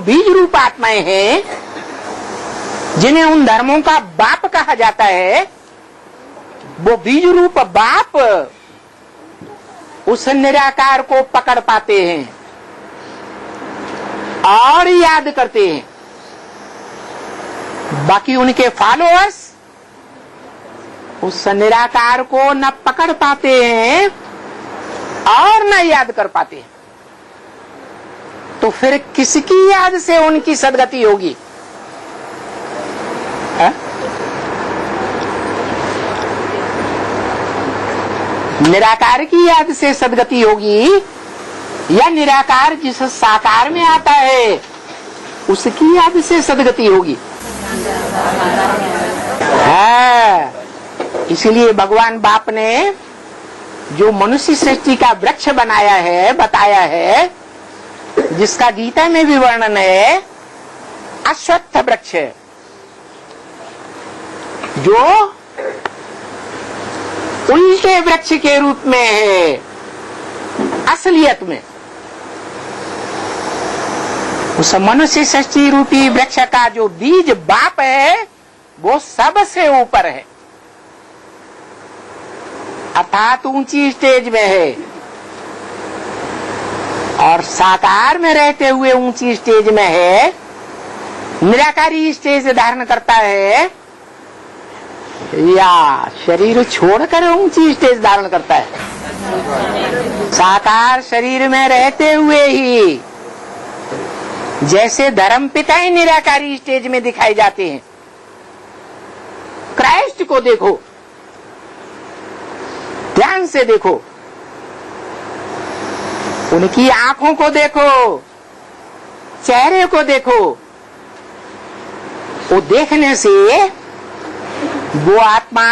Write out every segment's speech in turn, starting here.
बीज रूप आत्माएं हैं, जिन्हें उन धर्मों का बाप कहा जाता है, वो बीज रूप बाप उस निराकार को पकड़ पाते हैं और याद करते हैं। बाकी उनके फॉलोअर्स उस निराकार को न पकड़ पाते हैं और न याद कर पाते हैं। तो फिर किसकी याद से उनकी सदगति होगी? है? निराकार की याद से सदगति होगी या निराकार जिस साकार में आता है उसकी याद से सदगति होगी? है। इसीलिए भगवान बाप ने जो मनुष्य सृष्टि का वृक्ष बनाया है, बताया है, जिसका गीता में भी वर्णन है, अश्वत्थ वृक्ष, जो उल्टे वृक्ष के रूप में है असलियत में। उस मनुष्य सृष्टि रूपी वृक्ष का जो बीज बाप है वो सबसे ऊपर है, अर्थात ऊंची स्टेज में है, और साकार में रहते हुए ऊंची स्टेज में है। निराकारी स्टेज धारण करता है या शरीर छोड़कर ऊंची स्टेज धारण करता है? साकार शरीर में रहते हुए ही जैसे धर्म पिता ही निराकारी स्टेज में दिखाई जाते हैं। क्राइस्ट को देखो, ध्यान से देखो, उनकी आंखों को देखो, चेहरे को देखो। वो देखने से वो आत्मा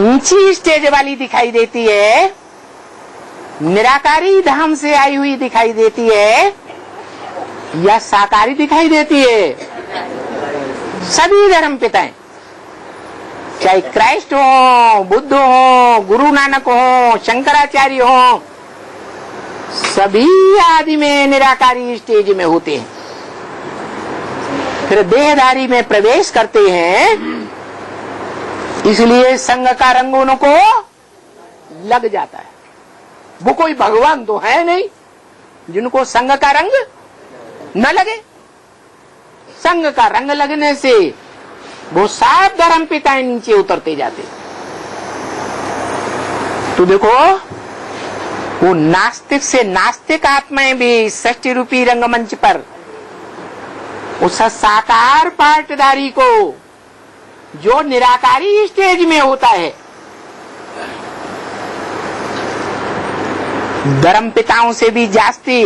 ऊंची स्टेज वाली दिखाई देती है, निराकारी धाम से आई हुई दिखाई देती है या साकारी दिखाई देती है? सभी धर्म पिताएं, चाहे क्राइस्ट हो, बुद्ध हो, गुरु नानक हो, शंकराचार्य हो, सभी आदि में निराकारी स्टेज में होते हैं। फिर देहधारी में प्रवेश करते हैं, इसलिए संग का रंग उनको लग जाता है। वो कोई भगवान तो है नहीं जिनको संग का रंग न लगे। संग का रंग लगने से वो सब धर्म पिताएं नीचे उतरते जाते। तो देखो, वो नास्तिक से नास्तिक आत्माएं भी सृष्टि रूपी रंगमंच पर उस साकार पार्टधारी को, जो निराकारी स्टेज में होता है, धर्म पिताओं से भी जास्ती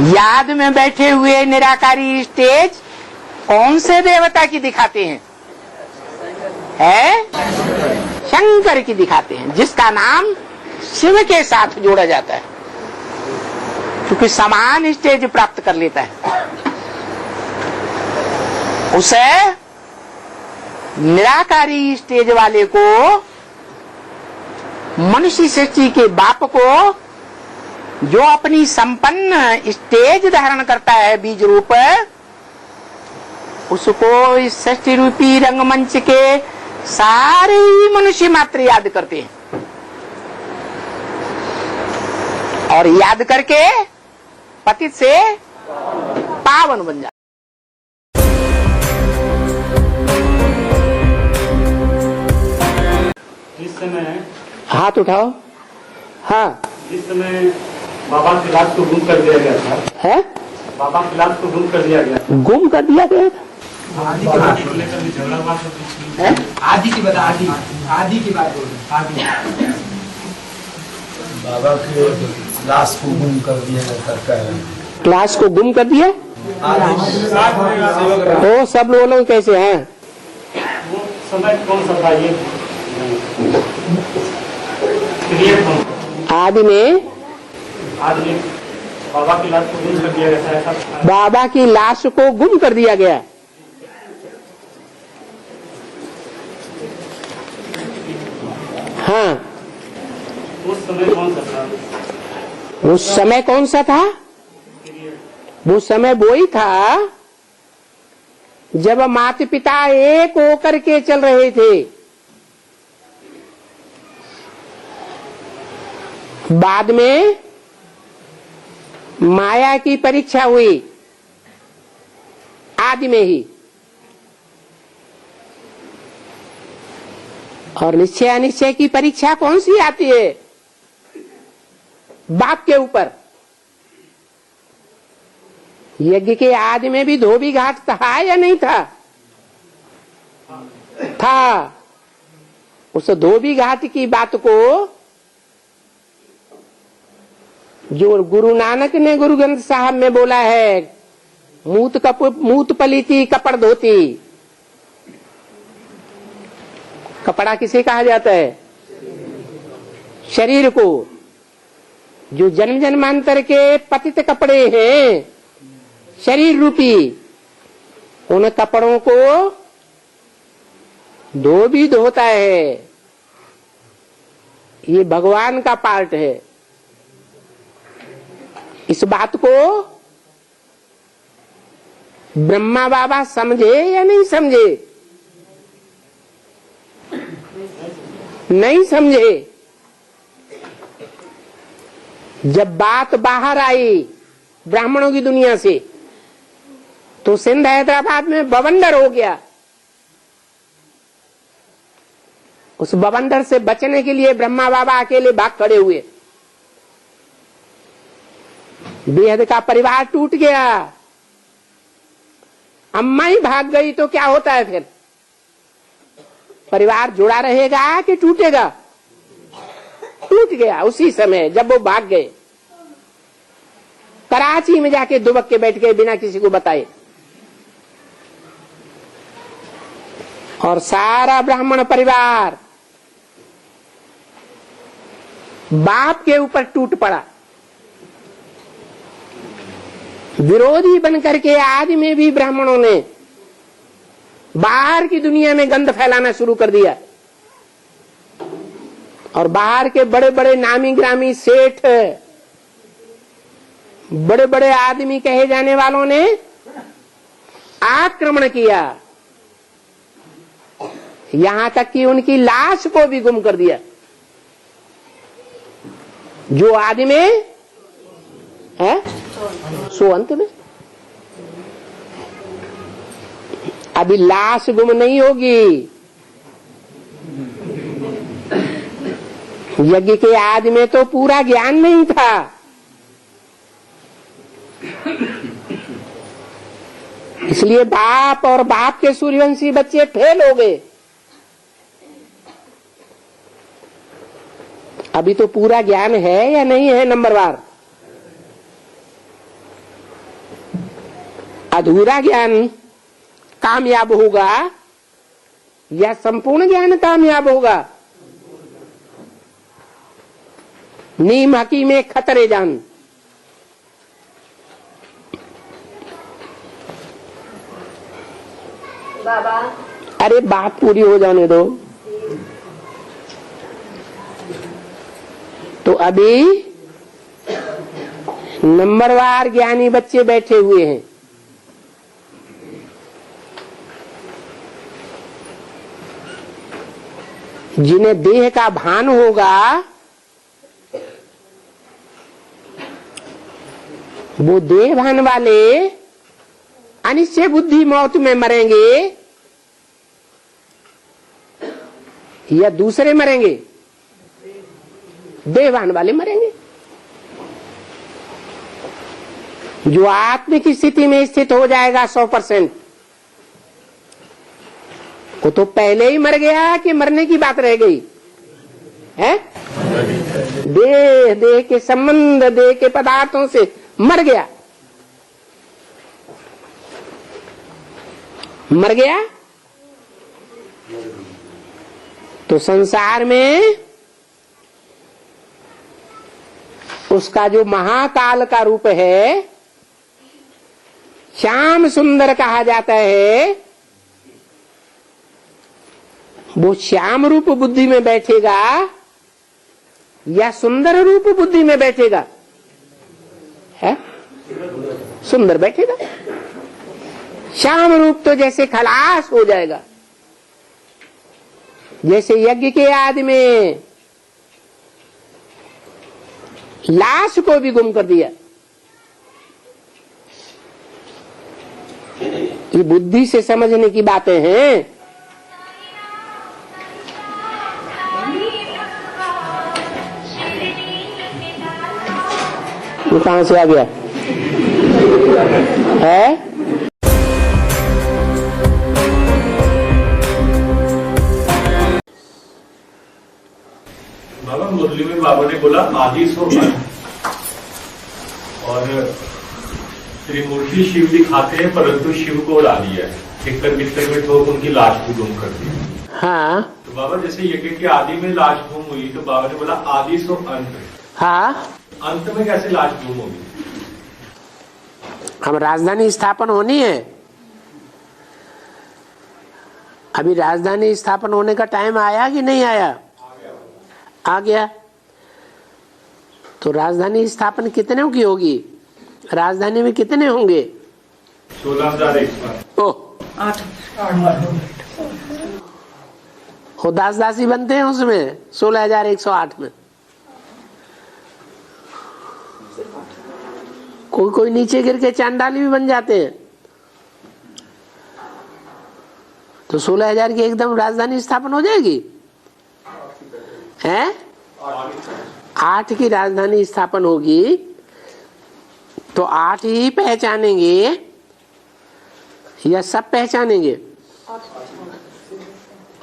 याद में बैठे हुए निराकारी स्टेज कौन से देवता की दिखाते हैं? है शंकर की दिखाते हैं, जिसका नाम शिव के साथ जोड़ा जाता है, क्योंकि समान स्टेज प्राप्त कर लेता है। उसे निराकारी स्टेज वाले को, मनुष्य सृष्टि के बाप को, जो अपनी संपन्न स्टेज धारण करता है बीज रूप, उसको इस सृष्टि रूपी रंगमंच के सारे ही मनुष्य मात्र याद करते हैं, और याद करके पतित से पावन बन जाते। जिस समय हाथ उठाओ। हाँ, जिस समय बाबा की लाश को गुम कर दिया गया था, है बाबा की लाश को गुम कर दिया गया था, गुम कर दिया गया था। आदि को लेकर भी झगड़ा हुआ था। आदि की बात, आदि की बात बोल रहे। बाबा के लाश को गुम कर दिया करता है। क्लास को गुम कर दिया। ओ, सब लोग कैसे हैं? वो समय कौन सा था ये? क्लियर कौन? आदि में बाबा की लाश को गुम कर दिया गया था, ऐसा? बाबा की लाश को गुम कर दिया गया। हाँ, उस समय कौन सा था? वो समय कौन सा था? वो समय वो ही था जब माता पिता एक होकर के चल रहे थे। बाद में माया की परीक्षा हुई आदि में ही, और निश्चय अनिश्चय की परीक्षा कौन सी आती है? बाप के ऊपर। यज्ञ के आदि में भी धोबी घाट था या नहीं था? था। उस धोबी घाट की बात को जो गुरु नानक ने गुरु ग्रंथ साहब में बोला है, मूत पलीती कपड़ धोती। कपड़ा किसे कहा जाता है? शरीर को। जो जन्म जन्मांतर के पतित कपड़े हैं शरीर रूपी, उन कपड़ों को धोबी धोता है। ये भगवान का पार्ट है। इस बात को ब्रह्मा बाबा समझे या नहीं समझे? नहीं समझे। जब बात बाहर आई ब्राह्मणों की दुनिया से, तो सिंध हैदराबाद में बवंडर हो गया। उस बवंडर से बचने के लिए ब्रह्मा बाबा अकेले भाग खड़े हुए। बेहद का परिवार टूट गया। अम्मा ही भाग गई तो क्या होता है फिर? परिवार जुड़ा रहेगा कि टूटेगा? टूट गया उसी समय जब वो भाग गए। कराची में जाके दुबक के बैठ गए बिना किसी को बताए। और सारा ब्राह्मण परिवार बाप के ऊपर टूट पड़ा। विरोधी बनकर के आदि में भी ब्राह्मणों ने बाहर की दुनिया में गंध फैलाना शुरू कर दिया। और बाहर के बड़े बड़े नामी ग्रामी सेठ, बड़े बड़े आदमी कहे जाने वालों ने आक्रमण किया। यहां तक कि उनकी लाश को भी गुम कर दिया। जो आदमी है सो अंत में। अभी लाश गुम नहीं होगी। यज्ञ के आदि में तो पूरा ज्ञान नहीं था। इसलिए बाप और बाप के सूर्यवंशी बच्चे फेल हो गए। अभी तो पूरा ज्ञान है या नहीं है? नंबरवार अधूरा ज्ञान कामयाब होगा या संपूर्ण ज्ञान कामयाब होगा? नीम हकीम खतरे जान। बाबा, अरे बात पूरी हो जाने दो। तो अभी नंबरवार ज्ञानी बच्चे बैठे हुए हैं। जिन्हें देह का भान होगा वो देह भान वाले अनिश्चय बुद्धि मौत में मरेंगे या दूसरे मरेंगे? देहवान वाले मरेंगे। जो आत्मिक स्थिति में स्थित हो जाएगा 100%, वो तो पहले ही मर गया कि मरने की बात रह गई है? देह के संबंध, देह के पदार्थों से मर गया। मर गया तो संसार में उसका जो महाकाल का रूप है, श्याम सुंदर कहा जाता है, वो श्याम रूप बुद्धि में बैठेगा या सुंदर रूप बुद्धि में बैठेगा? सुंदर बैठेगा। श्याम रूप तो जैसे खलास हो जाएगा, जैसे यज्ञ के आदि में लाश को भी गुम कर दिया। ये बुद्धि से समझने की बातें हैं। वो कहां से आ गया है? बाबा मुरली में बाबा ने बोला आदि सो और त्रिमूर्ति शिव दिखाते हैं, परंतु शिव को उड़ा दिया है, टिक्कर बिस्तर में ठोक उनकी लाश को गुम कर दिया। हाँ तो बाबा जैसे यज्ञ के आदि में लाश गुम हुई, तो बाबा ने बोला आदि सो अंत। हाँ, अंत में कैसे लाश गुम होगी? हम राजधानी स्थापन होनी है। अभी राजधानी स्थापन होने का टाइम आया कि नहीं आया? आ गया। तो राजधानी स्थापन कितने की होगी? राजधानी में कितने होंगे? 16,108। ओह 8 वो दास दासी बनते हैं उसमें 16,108 में। कोई कोई नीचे गिर के चांडाली भी बन जाते हैं। तो 16,000 की एकदम राजधानी स्थापन हो जाएगी हैं? 8 की राजधानी स्थापन होगी तो 8 ही पहचानेंगे या सब पहचानेंगे?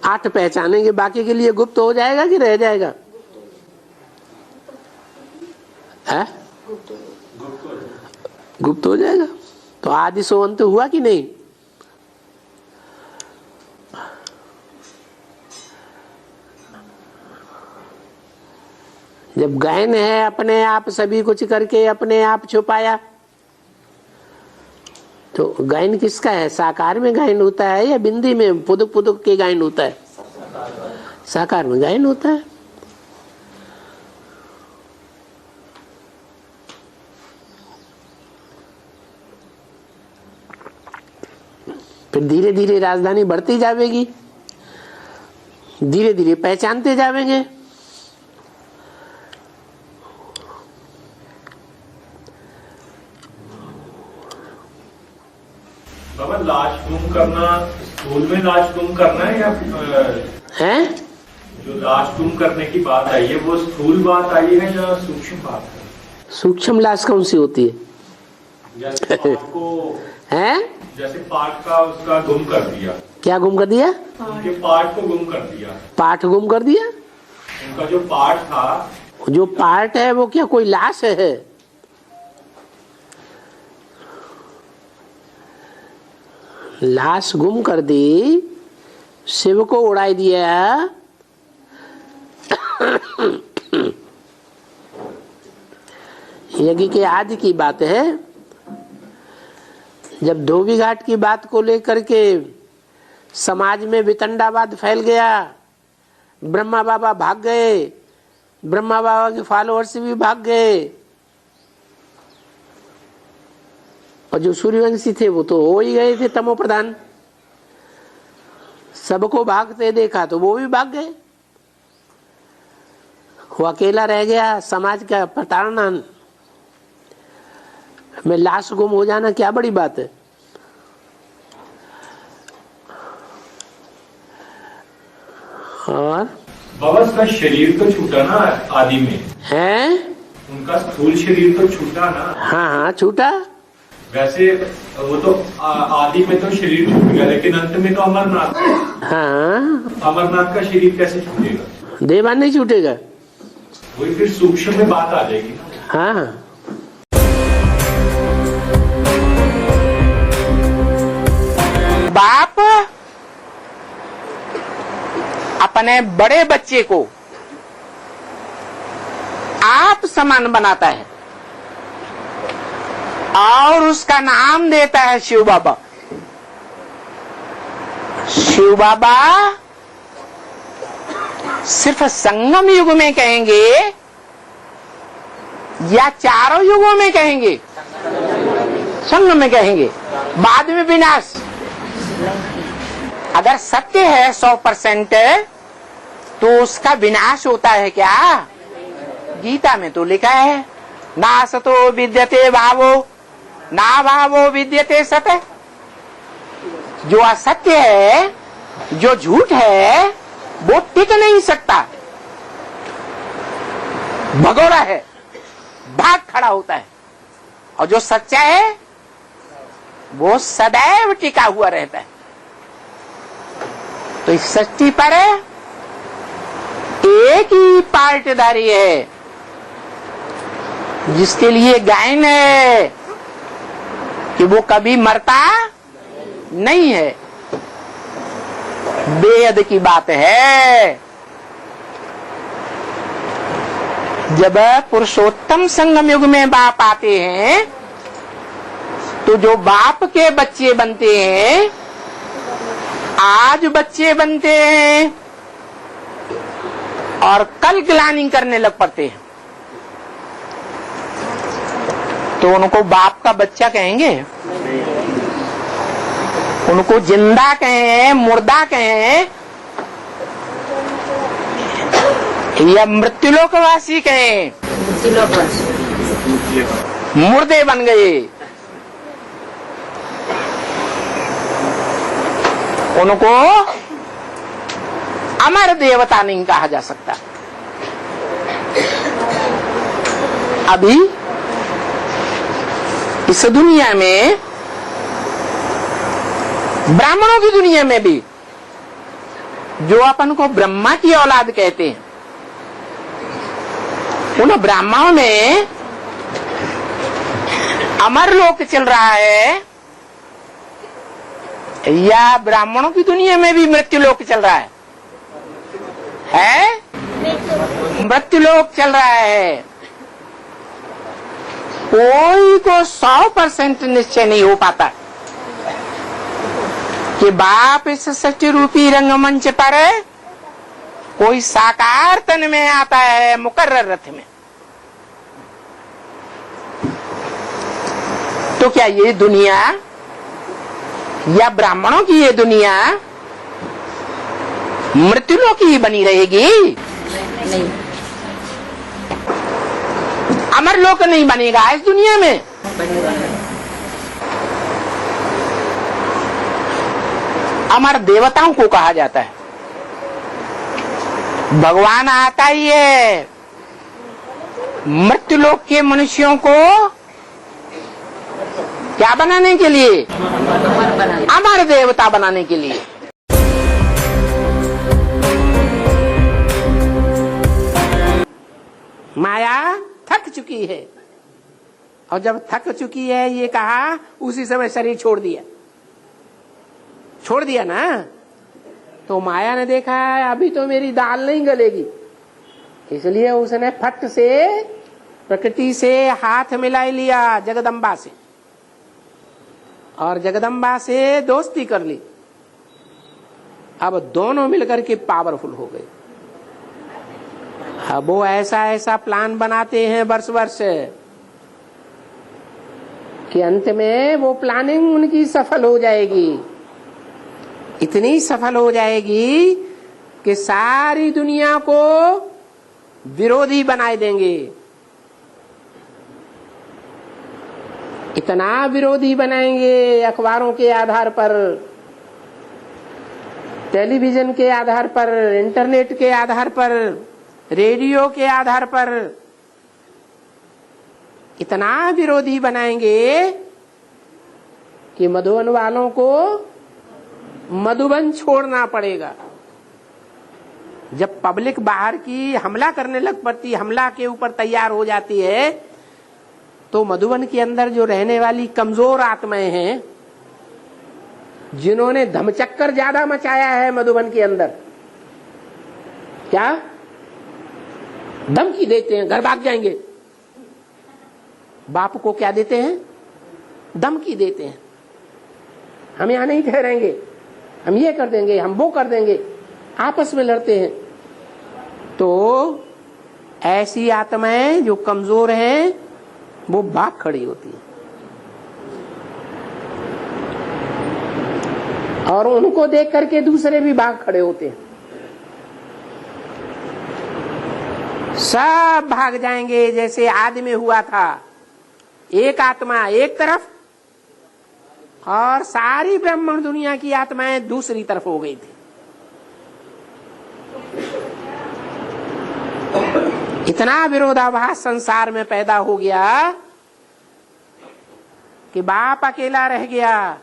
8 पहचानेंगे, बाकी के लिए गुप्त हो जाएगा कि रह जाएगा? है गुप्त हो जाएगा। तो आदि सो अंत हुआ कि नहीं? जब गहन है अपने आप सभी कुछ करके अपने आप छुपाया, तो गायन किसका है? साकार में गायन होता है या बिंदी में पुदुक पुदुक के गायन होता है? साकार में गायन होता है। फिर धीरे धीरे राजधानी बढ़ती जाएगी, धीरे धीरे पहचानते जाएंगे। बाबा लाश गुम करना स्थूल में लाश गुम करना है या हैं? जो लाश गुम करने की बात आई है वो स्थूल बात आई है या सूक्ष्म बात है? सूक्ष्म लाश कौन सी होती है? जैसे पाठ को हैं? जैसे पाठ का उसका गुम कर दिया। क्या गुम कर दिया? उनके पाठ को गुम कर दिया। पाठ गुम कर दिया? उनका जो पाठ था, जो पार्ट है वो क्या कोई लाश है? लाश गुम कर दी, शिव को उड़ा दिया। यज्ञ के आदि की बात है। जब धोबी घाट की बात को लेकर के समाज में वितंडावाद फैल गया, ब्रह्मा बाबा भाग गए, ब्रह्मा बाबा के फॉलोअर्स भी भाग गए, और जो सूर्यवंशी थे वो तो हो ही गए थे तमो प्रधान। सबको भागते देखा तो वो भी भाग गए, वो अकेला रह गया। समाज का प्रताड़ना में लाश गुम हो जाना क्या बड़ी बात है? और बाबा उसका शरीर तो छूटा ना आदि में है, उनका स्थूल शरीर तो छूटा ना। हाँ हाँ छूटा। वैसे वो तो आदि में तो शरीर छूट गया, लेकिन अंत में तो अमरनाथ, हाँ अमरनाथ का शरीर कैसे छूटेगा? देवान नहीं छूटेगा। वही फिर सूक्ष्म में बात आ जाएगी ना। हाँ बाप अपने बड़े बच्चे को आप समान बनाता है और उसका नाम देता है शिव बाबा। शिव बाबा सिर्फ संगम युग में कहेंगे या चारों युगों में कहेंगे? संग में कहेंगे, बाद में विनाश। अगर सत्य है 100% तो उसका विनाश होता है क्या? गीता में तो लिखा है, ना सतो विद्यते भावो ना भावो विद्यते सत। जो असत्य है, जो झूठ है, वो टिक नहीं सकता, भगोड़ा है, भाग खड़ा होता है। और जो सच्चा है वो सदैव टिका हुआ रहता है। तो इस सृष्टि पर एक ही पार्टधारी है जिसके लिए गायन है कि वो कभी मरता नहीं है। बेहद की बात है। जब पुरुषोत्तम संगम युग में बाप आते हैं तो जो बाप के बच्चे बनते हैं, आज बच्चे बनते हैं और कल ग्लानि करने लग पड़ते हैं, तो उनको बाप का बच्चा कहेंगे? उनको जिंदा कहें, मुर्दा कहें, या मृत्युलोकवासी कहें? मुर्दे बन गए। उनको अमर देवता नहीं कहा जा सकता। अभी इस दुनिया में, ब्राह्मणों की दुनिया में भी, जो अपन को ब्रह्मा की औलाद कहते हैं, उन ब्राह्मणों में अमर लोक चल रहा है या ब्राह्मणों की दुनिया में भी मृत्यु लोक चल रहा है? मृत्यु लोक चल रहा है। कोई को 100% निश्चय नहीं हो पाता कि बाप इस सृष्टि रूपी रंगमंच पर कोई साकार तन में आता है, मुकर्रर रथ में। तो क्या ये दुनिया या ब्राह्मणों की ये दुनिया मृत्युलोक ही बनी रहेगी? नहीं। अमर लोक नहीं बनेगा इस दुनिया में। अमर देवताओं को कहा जाता है। भगवान आता ही है मृत्युलोक के मनुष्यों को क्या बनाने के लिए? अमर देवता बनाने के लिए। माया थक चुकी है, और जब थक चुकी है ये कहा, उसी समय शरीर छोड़ दिया ना। तो माया ने देखा अभी तो मेरी दाल नहीं गलेगी, इसलिए उसने फट से प्रकृति से हाथ मिला लिया जगदम्बा से, और जगदम्बा से दोस्ती कर ली। अब दोनों मिलकर के पावरफुल हो गए। अब वो ऐसा प्लान बनाते हैं वर्ष वर्ष कि अंत में वो प्लानिंग उनकी सफल हो जाएगी। इतनी सफल हो जाएगी कि सारी दुनिया को विरोधी बनाए देंगे। इतना विरोधी बनाएंगे, अखबारों के आधार पर, टेलीविजन के आधार पर, इंटरनेट के आधार पर, रेडियो के आधार पर, इतना विरोधी बनाएंगे कि मधुबन वालों को मधुबन छोड़ना पड़ेगा। जब पब्लिक बाहर की हमला करने लग पड़ती, हमला के ऊपर तैयार हो जाती है, तो मधुबन के अंदर जो रहने वाली कमजोर आत्माएं हैं, जिन्होंने धमचक्कर ज्यादा मचाया है मधुबन के अंदर, क्या धमकी देते हैं, घर भाग जाएंगे। बाप को क्या देते हैं? धमकी देते हैं, हम यहां नहीं ठहरेंगे, हम ये कर देंगे, हम वो कर देंगे, आपस में लड़ते हैं। तो ऐसी आत्माएं जो कमजोर हैं वो भाग खड़ी होती है। और उनको देख करके दूसरे भी भाग खड़े होते हैं। सब भाग जाएंगे, जैसे आदि में हुआ था, एक आत्मा एक तरफ और सारी ब्रह्मांड दुनिया की आत्माएं दूसरी तरफ हो गई थी। इतना विरोधाभास संसार में पैदा हो गया कि बाप अकेला रह गया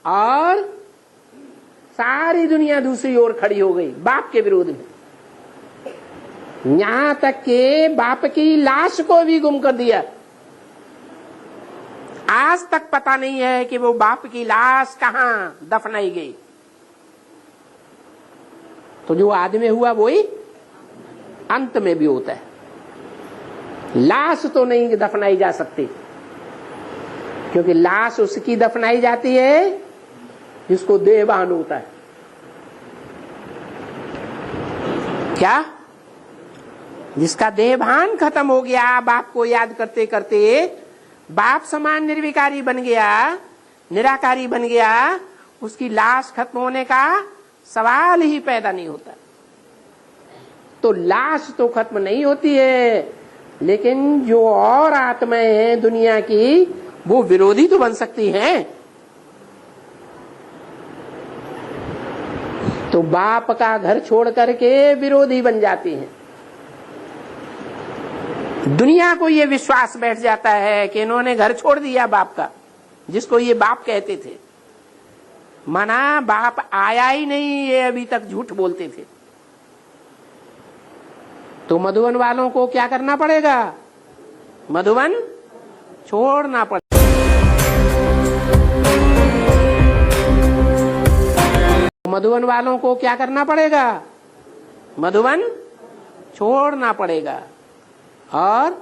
और सारी दुनिया दूसरी ओर खड़ी हो गई बाप के विरोध में। यहां तक के बाप की लाश को भी गुम कर दिया। आज तक पता नहीं है कि वो बाप की लाश कहां दफनाई गई। तो जो आदि में हुआ वही अंत में भी होता है। लाश तो नहीं दफनाई जा सकती, क्योंकि लाश उसकी दफनाई जाती है जिसको देहभान होता है। क्या? जिसका देहभान खत्म हो गया, बाप को याद करते करते बाप समान निर्विकारी बन गया, निराकारी बन गया, उसकी लाश खत्म होने का सवाल ही पैदा नहीं होता। तो लाश तो खत्म नहीं होती है, लेकिन जो और आत्माएं हैं दुनिया की, वो विरोधी तो बन सकती हैं। तो बाप का घर छोड़ करके विरोधी बन जाती हैं। दुनिया को ये विश्वास बैठ जाता है कि इन्होंने घर छोड़ दिया बाप का, जिसको ये बाप कहते थे। माना बाप आया ही नहीं, ये अभी तक झूठ बोलते थे। तो मधुबन वालों को क्या करना पड़ेगा? मधुबन छोड़ना पड़ेगा। मधुबन वालों को क्या करना पड़ेगा? मधुबन छोड़ना पड़ेगा। और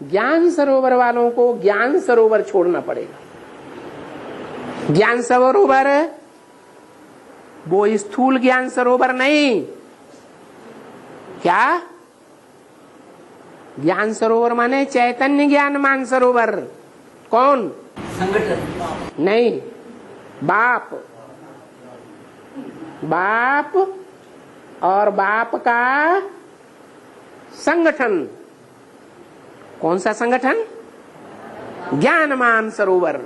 ज्ञान सरोवर वालों को ज्ञान सरोवर छोड़ना पड़ेगा। ज्ञान सरोवर वो स्थूल ज्ञान सरोवर नहीं। क्या? ज्ञान सरोवर माने चैतन्य ज्ञान मान सरोवर। कौन? संगठन नहीं, बाप। बाप और बाप का संगठन। कौन सा संगठन? ज्ञानमान सरोवर।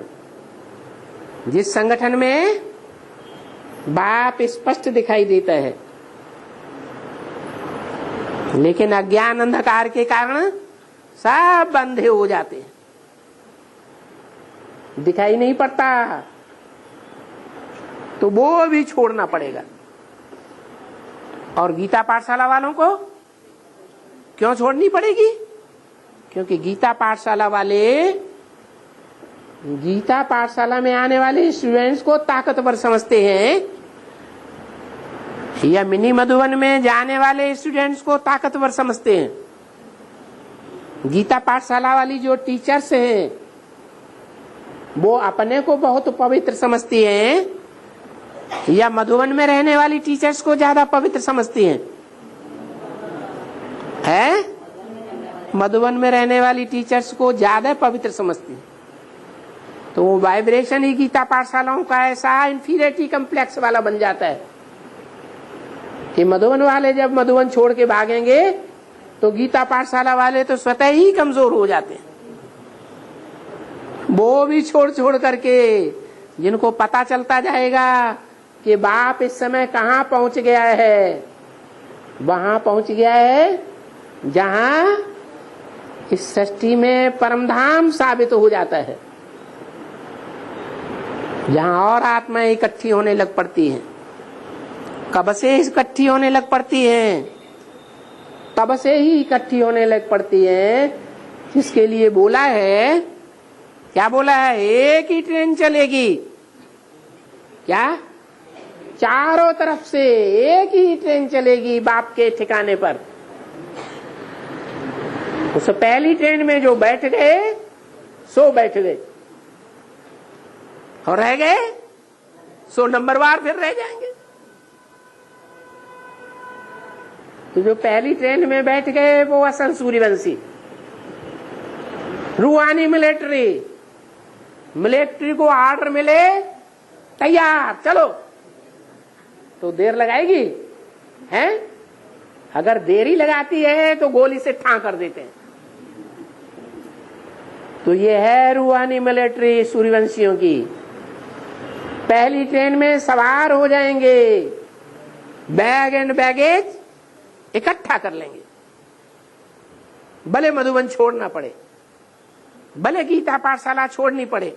जिस संगठन में बाप स्पष्ट दिखाई देता है, लेकिन अज्ञान अंधकार के कारण सब अंधे हो जाते हैं, दिखाई नहीं पड़ता। तो वो भी छोड़ना पड़ेगा। और गीता पाठशाला वालों को क्यों छोड़नी पड़ेगी? क्योंकि गीता पाठशाला वाले, गीता पाठशाला में आने वाले स्टूडेंट्स को ताकतवर समझते हैं, या मिनी मधुबन में जाने वाले स्टूडेंट्स को ताकतवर समझते हैं। गीता पाठशाला वाली जो टीचर्स हैं, वो अपने को बहुत पवित्र समझती हैं, या मधुबन में रहने वाली टीचर्स को ज्यादा पवित्र समझती हैं? है? मधुबन में रहने वाली टीचर्स को ज्यादा पवित्र समझती हैं। तो वो वाइब्रेशन ही गीता पाठशालाओं का ऐसा इंफीरियरिटी कम्प्लेक्स वाला बन जाता है कि मधुबन वाले जब मधुबन छोड़ के भागेंगे तो गीता पाठशाला वाले तो स्वतः ही कमजोर हो जाते हैं। वो भी छोड़ छोड़ करके, जिनको पता चलता जाएगा कि बाप इस समय कहाँ पहुंच गया है, वहां पहुंच गया है जहां इस सृष्टि में परमधाम साबित हो जाता है, जहां और आत्माएं इकट्ठी होने लग पड़ती हैं। कब से इकट्ठी होने लग पड़ती हैं? तब से ही इकट्ठी होने लग पड़ती है जिसके लिए बोला है। क्या बोला है? एक ही ट्रेन चलेगी। क्या? चारों तरफ से एक ही ट्रेन चलेगी बाप के ठिकाने पर। उस पहली ट्रेन में जो बैठ गए सो बैठ गए, और रह गए सो नंबरवार फिर रह जाएंगे। तो जो पहली ट्रेन में बैठ गए वो असल सूर्यवंशी, रूहानी मिलिट्री। मिलिट्री को ऑर्डर मिले तैयार चलो, तो देर लगाएगी हैं? अगर देरी लगाती है तो गोली से ठां कर देते हैं। तो ये है रूहानी मिलिट्री सूर्यवंशियों की। पहली ट्रेन में सवार हो जाएंगे, बैग एंड बैगेज इकट्ठा कर लेंगे, भले मधुबन छोड़ना पड़े, भले गीता पाठशाला छोड़नी पड़े।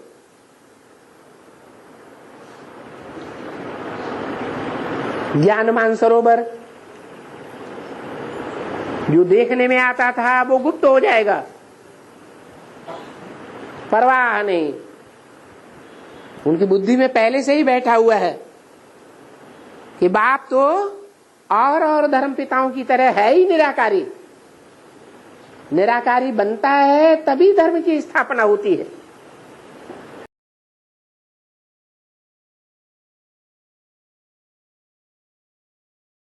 ज्ञान मानसरोवर जो देखने में आता था वो गुप्त हो जाएगा, परवाह नहीं। उनकी बुद्धि में पहले से ही बैठा हुआ है कि बाप तो और धर्म पिताओं की तरह है ही निराकारी। निराकारी बनता है तभी धर्म की स्थापना होती है।